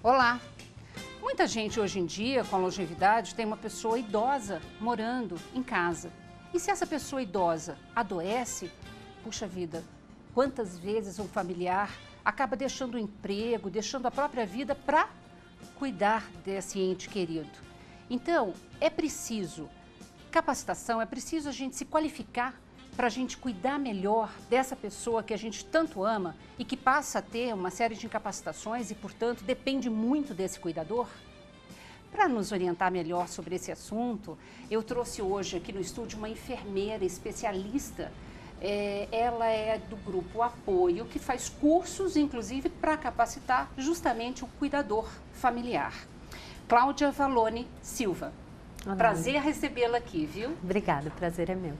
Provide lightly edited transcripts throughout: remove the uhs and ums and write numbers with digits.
Olá! Muita gente hoje em dia, com a longevidade, tem uma pessoa idosa morando em casa. E se essa pessoa idosa adoece, puxa vida, quantas vezes um familiar acaba deixando o emprego, deixando a própria vida para cuidar desse ente querido. Então, é preciso capacitação, é preciso a gente se qualificar para a gente cuidar melhor dessa pessoa que a gente tanto ama e que passa a ter uma série de incapacitações e, portanto, depende muito desse cuidador? Para nos orientar melhor sobre esse assunto, eu trouxe hoje aqui no estúdio uma enfermeira especialista. Ela é do grupo Apoio, que faz cursos, inclusive, para capacitar justamente o cuidador familiar. Cláudia Vallone Silva. Olá. Prazer recebê-la aqui, viu? Obrigada, o prazer é meu.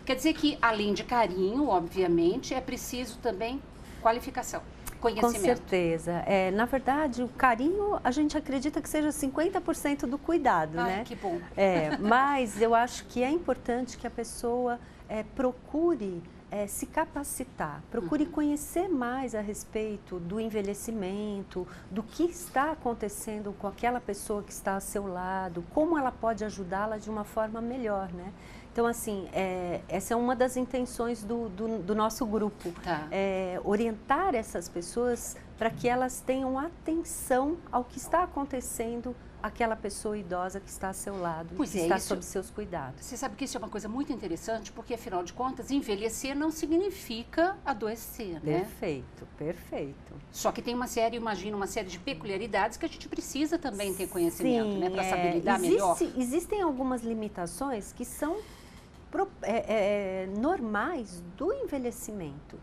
Quer dizer que, além de carinho, obviamente, é preciso também qualificação, conhecimento. Com certeza. Na verdade, o carinho, a gente acredita que seja 50% do cuidado, né? Que bom. Mas eu acho que é importante que a pessoa procure se capacitar, procure conhecer mais a respeito do envelhecimento, do que está acontecendo com aquela pessoa que está ao seu lado, como ela pode ajudá-la de uma forma melhor, né? Então, assim, essa é uma das intenções do nosso grupo, Tá. Orientar essas pessoas para que elas tenham atenção ao que está acontecendo aquela pessoa idosa que está ao seu lado, que está sob seus cuidados. Você sabe que isso é uma coisa muito interessante, porque, afinal de contas, envelhecer não significa adoecer, né? Perfeito, perfeito. Só que tem uma série de peculiaridades que a gente precisa também ter conhecimento, Sim, né? Para saber lidar melhor. Existem algumas limitações que são normais do envelhecimento.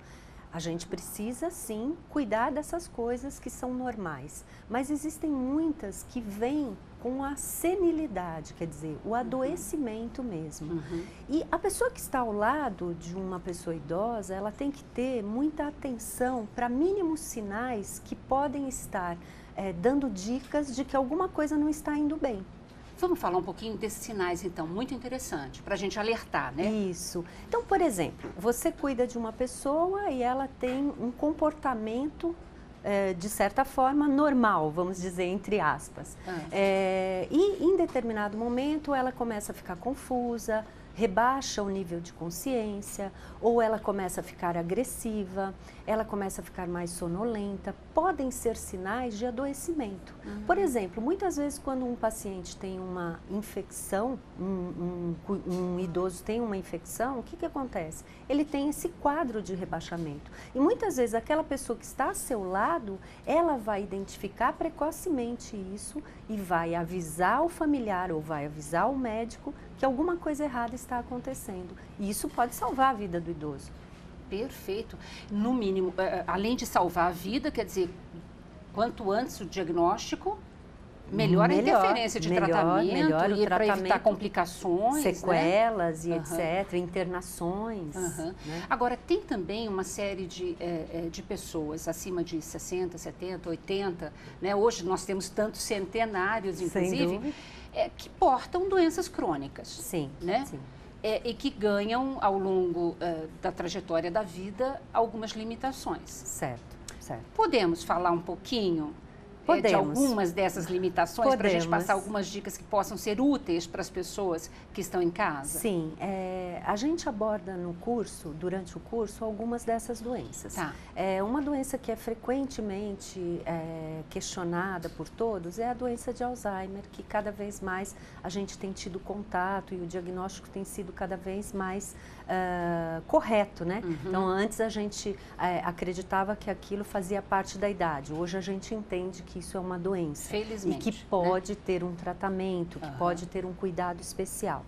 A gente precisa, sim, cuidar dessas coisas que são normais, mas existem muitas que vêm com a senilidade, quer dizer, o adoecimento mesmo. E a pessoa que está ao lado de uma pessoa idosa, ela tem que ter muita atenção para mínimos sinais que podem estar dando dicas de que alguma coisa não está indo bem. Vamos falar um pouquinho desses sinais, então, muito interessante, para a gente alertar, né? Isso. Então, por exemplo, você cuida de uma pessoa e ela tem um comportamento, de certa forma, normal, vamos dizer, entre aspas. E, em determinado momento, ela começa a ficar confusa, rebaixa o nível de consciência, ou ela começa a ficar agressiva, ela começa a ficar mais sonolenta. Podem ser sinais de adoecimento. Por exemplo, muitas vezes quando um paciente tem uma infecção, um idoso tem uma infecção, o que acontece? Ele tem esse quadro de rebaixamento. E muitas vezes aquela pessoa que está ao seu lado, ela vai identificar precocemente isso e vai avisar o familiar ou vai avisar o médico que alguma coisa errada está acontecendo. E isso pode salvar a vida do idoso. Perfeito. No mínimo, além de salvar a vida, quer dizer, quanto antes o diagnóstico, melhor a interferência de tratamento e para evitar complicações, sequelas, né? E etc., internações. Né? Agora, tem também uma série de pessoas acima de 60, 70, 80, né? Hoje nós temos tantos centenários, inclusive, que portam doenças crônicas. Sim, né? Sim. E que ganham, ao longo da trajetória da vida, algumas limitações. Certo, certo. Podemos falar um pouquinho de algumas dessas limitações para a gente passar algumas dicas que possam ser úteis para as pessoas que estão em casa? Sim, a gente aborda no curso, durante o curso, algumas dessas doenças. Tá. Uma doença que é frequentemente questionada por todos é a doença de Alzheimer, que cada vez mais a gente tem tido contato e o diagnóstico tem sido cada vez mais correto, né? Então, antes a gente acreditava que aquilo fazia parte da idade. Hoje a gente entende que isso é uma doença. Felizmente, e que pode ter um tratamento, que pode ter um cuidado especial.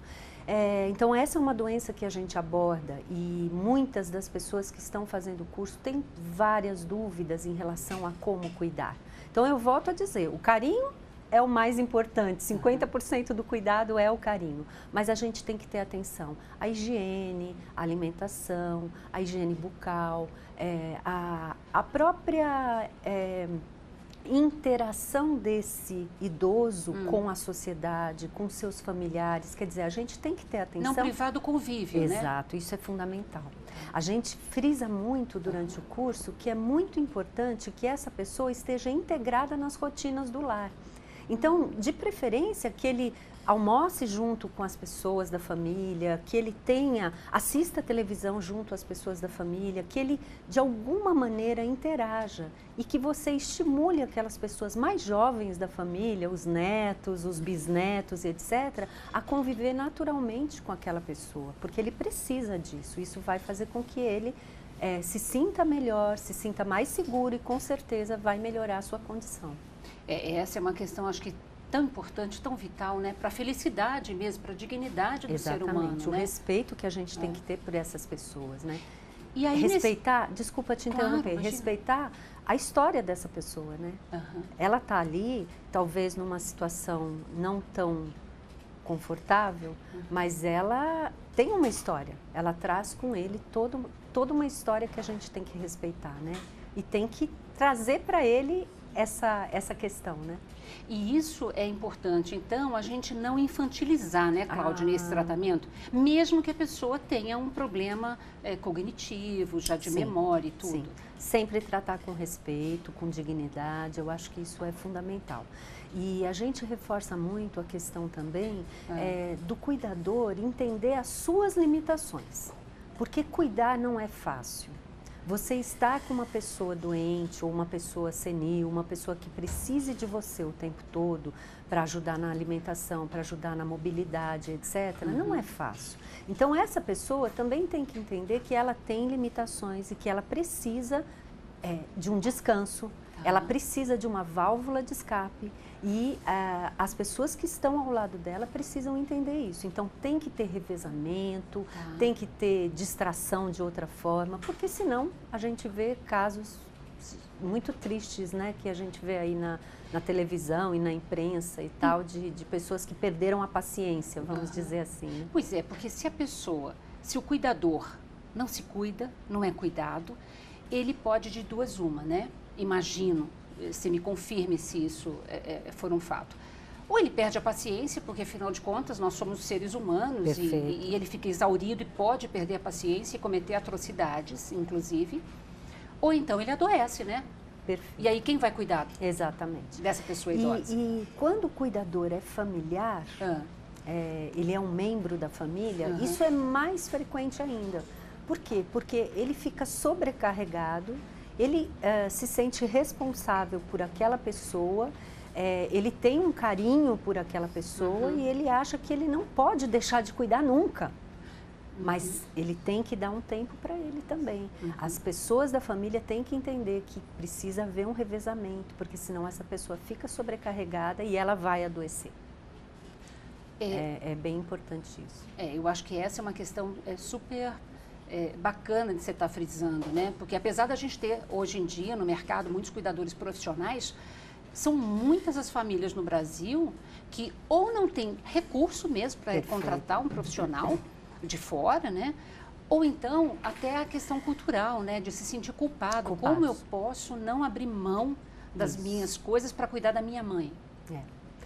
Então, essa é uma doença que a gente aborda e muitas das pessoas que estão fazendo o curso têm várias dúvidas em relação a como cuidar. Então, eu volto a dizer, o carinho é o mais importante, 50% do cuidado é o carinho, mas a gente tem que ter atenção à higiene, à alimentação, à higiene bucal, a própria interação desse idoso com a sociedade, com seus familiares. Quer dizer, a gente tem que ter atenção. Não privar do convívio, né? Exato, isso é fundamental. A gente frisa muito durante o curso que é muito importante que essa pessoa esteja integrada nas rotinas do lar. Então, de preferência, que ele almoce junto com as pessoas da família, que ele assista televisão junto às pessoas da família, que ele, de alguma maneira, interaja e que você estimule aquelas pessoas mais jovens da família, os netos, os bisnetos, etc., a conviver naturalmente com aquela pessoa, porque ele precisa disso. Isso vai fazer com que ele se sinta melhor, se sinta mais seguro e, com certeza, vai melhorar a sua condição. Essa é uma questão, acho que, tão importante, tão vital, né? Para a felicidade mesmo, para a dignidade do ser humano. Exatamente, o né? respeito que a gente tem que ter por essas pessoas, né? E aí, respeitar, desculpa te interromper, Claro, respeitar a história dessa pessoa, né? Ela está ali, talvez numa situação não tão confortável, mas ela tem uma história, ela traz com ele toda uma história que a gente tem que respeitar, né? E tem que trazer para ele essa questão, né? E isso é importante, então, a gente não infantilizar, né, Cláudia, nesse tratamento, mesmo que a pessoa tenha um problema cognitivo, já de memória e tudo. Sim. Sempre tratar com respeito, com dignidade, eu acho que isso é fundamental. E a gente reforça muito a questão também do cuidador entender as suas limitações, porque cuidar não é fácil. Você está com uma pessoa doente ou uma pessoa senil, uma pessoa que precise de você o tempo todo para ajudar na alimentação, para ajudar na mobilidade, etc., não é fácil. Então, essa pessoa também tem que entender que ela tem limitações e que ela precisa de um descanso, ela precisa de uma válvula de escape e as pessoas que estão ao lado dela precisam entender isso. Então, tem que ter revezamento, tem que ter distração de outra forma, porque senão a gente vê casos muito tristes, né, que a gente vê aí na televisão e na imprensa e tal, de pessoas que perderam a paciência, vamos dizer assim. Né? Pois é, porque se o cuidador não se cuida, não é cuidado, ele pode de duas uma, né? Imagino, se me confirme se isso for um fato. Ou ele perde a paciência, porque afinal de contas nós somos seres humanos e ele fica exaurido e pode perder a paciência e cometer atrocidades, inclusive. Ou então ele adoece, né? Perfeito. E aí quem vai cuidar? Exatamente. Dessa pessoa idosa? E quando o cuidador é familiar, ele é um membro da família, isso é mais frequente ainda. Por quê? Porque ele fica sobrecarregado, ele se sente responsável por aquela pessoa, ele tem um carinho por aquela pessoa e ele acha que ele não pode deixar de cuidar nunca. Mas ele tem que dar um tempo para ele também. As pessoas da família têm que entender que precisa haver um revezamento, porque senão essa pessoa fica sobrecarregada e ela vai adoecer. É bem importante isso. Eu acho que essa é uma questão super bacana de você estar frisando, né? Porque apesar da gente ter hoje em dia no mercado muitos cuidadores profissionais, são muitas as famílias no Brasil que ou não têm recurso mesmo para contratar um profissional de fora, né? Ou então até a questão cultural, né? De se sentir culpado. Como eu posso não abrir mão das minhas coisas para cuidar da minha mãe?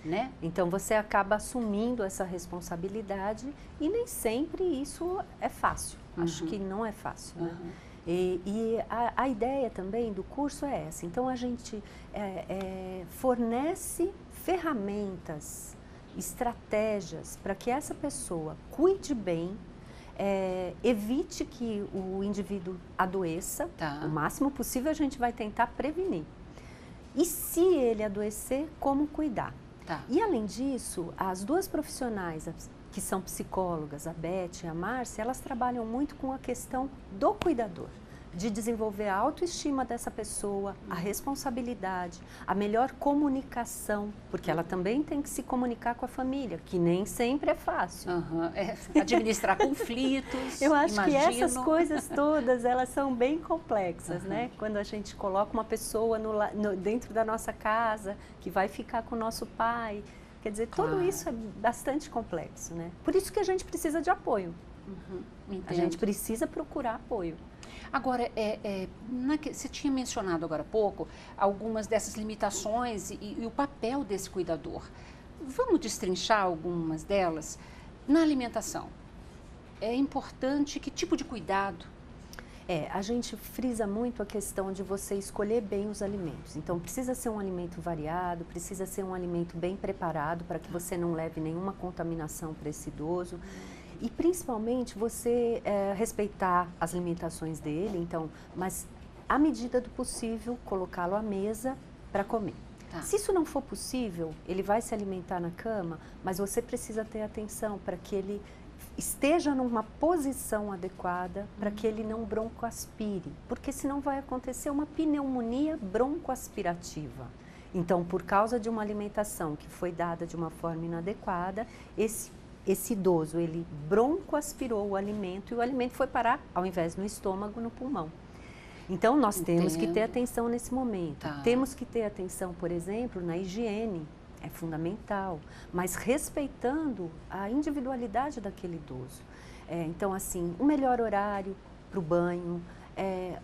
Né? Então você acaba assumindo essa responsabilidade e nem sempre isso é fácil. Acho que não é fácil. Né? E a ideia também do curso é essa. Então a gente fornece ferramentas, estratégias para que essa pessoa cuide bem, evite que o indivíduo adoeça. O máximo possível a gente vai tentar prevenir. E se ele adoecer, como cuidar? E além disso, as duas profissionais que são psicólogas, a Beth e a Márcia, elas trabalham muito com a questão do cuidador, de desenvolver a autoestima dessa pessoa, a responsabilidade, a melhor comunicação, porque ela também tem que se comunicar com a família, que nem sempre é fácil. Administrar conflitos. Eu acho que essas coisas todas, elas são bem complexas, né? Quando a gente coloca uma pessoa dentro da nossa casa, que vai ficar com o nosso pai, quer dizer, tudo isso é bastante complexo, né? Por isso que a gente precisa de apoio. A gente precisa procurar apoio. Agora, você tinha mencionado agora há pouco algumas dessas limitações e o papel desse cuidador. Vamos destrinchar algumas delas? Na alimentação, é importante que tipo de cuidado? A gente frisa muito a questão de você escolher bem os alimentos. Então, precisa ser um alimento variado, precisa ser um alimento bem preparado para que você não leve nenhuma contaminação para esse idoso. E, principalmente, você respeitar as limitações dele, então, mas, à medida do possível, colocá-lo à mesa para comer. Tá. Se isso não for possível, ele vai se alimentar na cama, mas você precisa ter atenção para que ele esteja numa posição adequada para que ele não broncoaspire, porque senão vai acontecer uma pneumonia broncoaspirativa. Então, por causa de uma alimentação que foi dada de uma forma inadequada, esse idoso, ele broncoaspirou o alimento e o alimento foi parar, ao invés no estômago, no pulmão. Então, nós temos que ter atenção nesse momento. Tá. Temos que ter atenção, por exemplo, na higiene. É fundamental, mas respeitando a individualidade daquele idoso. Então, assim, um melhor horário para o banho,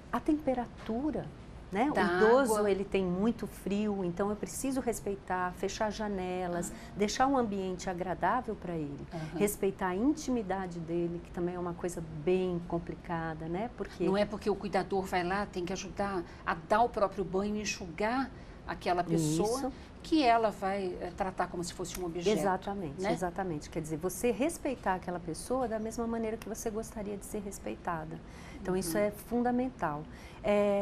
a temperatura, né? O idoso, ele tem muito frio, então eu preciso respeitar, fechar janelas, deixar um ambiente agradável para ele, respeitar a intimidade dele, que também é uma coisa bem complicada, né? Porque não é porque o cuidador vai lá, tem que ajudar a dar o próprio banho e enxugar aquela pessoa, que ela vai tratar como se fosse um objeto. Exatamente, né? Exatamente. Quer dizer, você respeitar aquela pessoa da mesma maneira que você gostaria de ser respeitada. Então, isso é fundamental.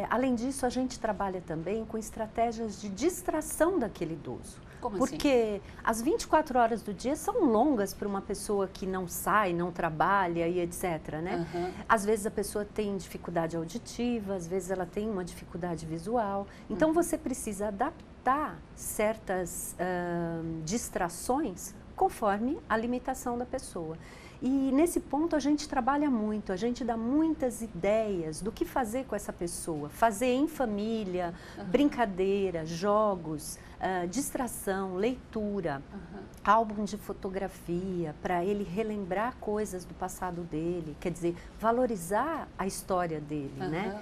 Além disso, a gente trabalha também com estratégias de distração daquele idoso. Como Porque as 24 horas do dia são longas para uma pessoa que não sai, não trabalha e etc, né? Às vezes a pessoa tem dificuldade auditiva, às vezes ela tem uma dificuldade visual. Então, você precisa adaptar certas distrações conforme a limitação da pessoa. E nesse ponto a gente trabalha muito, a gente dá muitas ideias do que fazer com essa pessoa. Fazer em família, brincadeira, jogos, distração, leitura, álbum de fotografia, para ele relembrar coisas do passado dele, quer dizer, valorizar a história dele, né?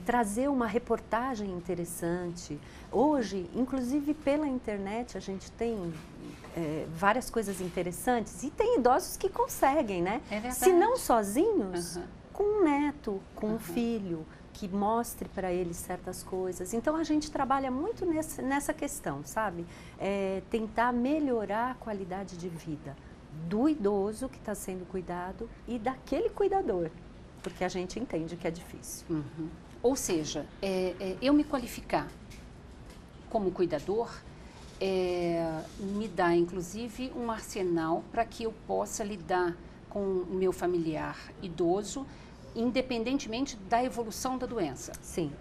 Trazer uma reportagem interessante. Hoje, inclusive pela internet, a gente tem várias coisas interessantes e tem idosos que conseguem, né? Se não sozinhos, com um neto, com um filho, que mostre para ele certas coisas. Então, a gente trabalha muito nessa questão, sabe? Tentar melhorar a qualidade de vida do idoso que está sendo cuidado e daquele cuidador, porque a gente entende que é difícil. Ou seja, eu me qualificar como cuidador me dá, inclusive, um arsenal para que eu possa lidar com o meu familiar idoso, independentemente da evolução da doença. Sim.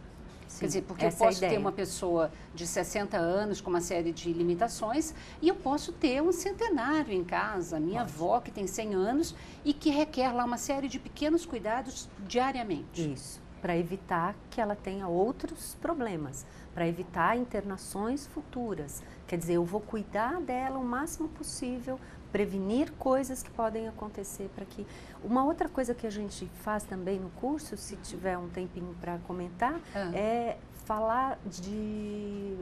Quer dizer, porque eu posso ter uma pessoa de 60 anos com uma série de limitações e eu posso ter um centenário em casa, minha avó que tem 100 anos e que requer lá uma série de pequenos cuidados diariamente. Isso, para evitar que ela tenha outros problemas, para evitar internações futuras. Quer dizer, eu vou cuidar dela o máximo possível, prevenir coisas que podem acontecer para que... Uma outra coisa que a gente faz também no curso, se tiver um tempinho para comentar, é falar de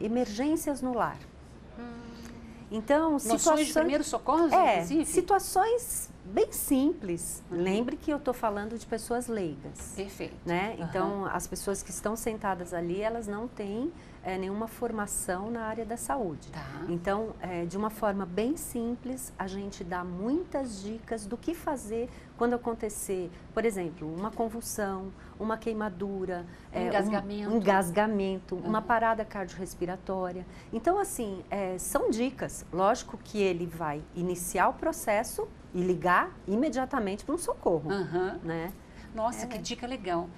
emergências no lar. Então, noções de primeiros socorros, inclusive? Situações bem simples. Lembre que eu estou falando de pessoas leigas. Perfeito. Né? Então, as pessoas que estão sentadas ali, elas não têm nenhuma formação na área da saúde. Então, de uma forma bem simples, a gente dá muitas dicas do que fazer quando acontecer, por exemplo, uma convulsão, uma queimadura, um engasgamento, uma parada cardiorrespiratória. Então, assim, são dicas. Lógico que ele vai iniciar o processo e ligar imediatamente para um socorro, né? Nossa, que dica legal.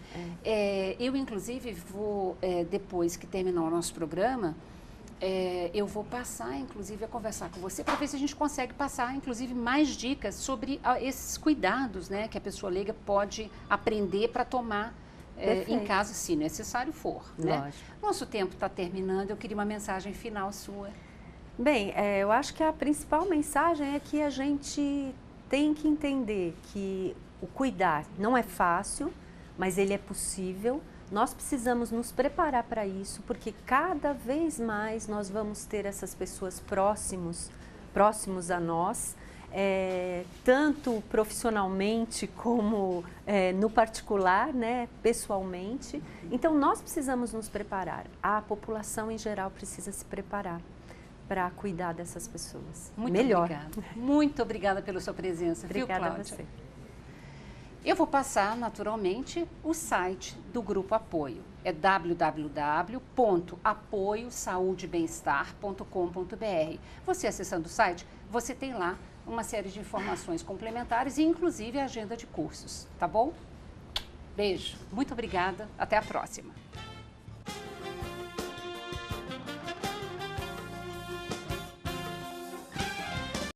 Eu, inclusive, vou, depois que terminar o nosso programa, eu vou passar, inclusive, a conversar com você para ver se a gente consegue passar, inclusive, mais dicas sobre esses cuidados, né, que a pessoa leiga pode aprender para tomar em casa, se necessário for. Né? Nosso tempo está terminando, eu queria uma mensagem final sua. Bem, eu acho que a principal mensagem é que a gente tem que entender que o cuidar não é fácil, mas ele é possível. Nós precisamos nos preparar para isso, porque cada vez mais nós vamos ter essas pessoas próximos a nós, tanto profissionalmente como no particular, né, pessoalmente. Então, nós precisamos nos preparar. A população em geral precisa se preparar para cuidar dessas pessoas. Muito obrigada. Muito obrigada pela sua presença. Obrigada, viu, Cláudia? a você. Eu vou passar, naturalmente, o site do Grupo Apoio. É www.apoiosaudebemestar.com.br. Você acessando o site, você tem lá uma série de informações complementares e, inclusive, a agenda de cursos, tá bom? Beijo, muito obrigada, até a próxima.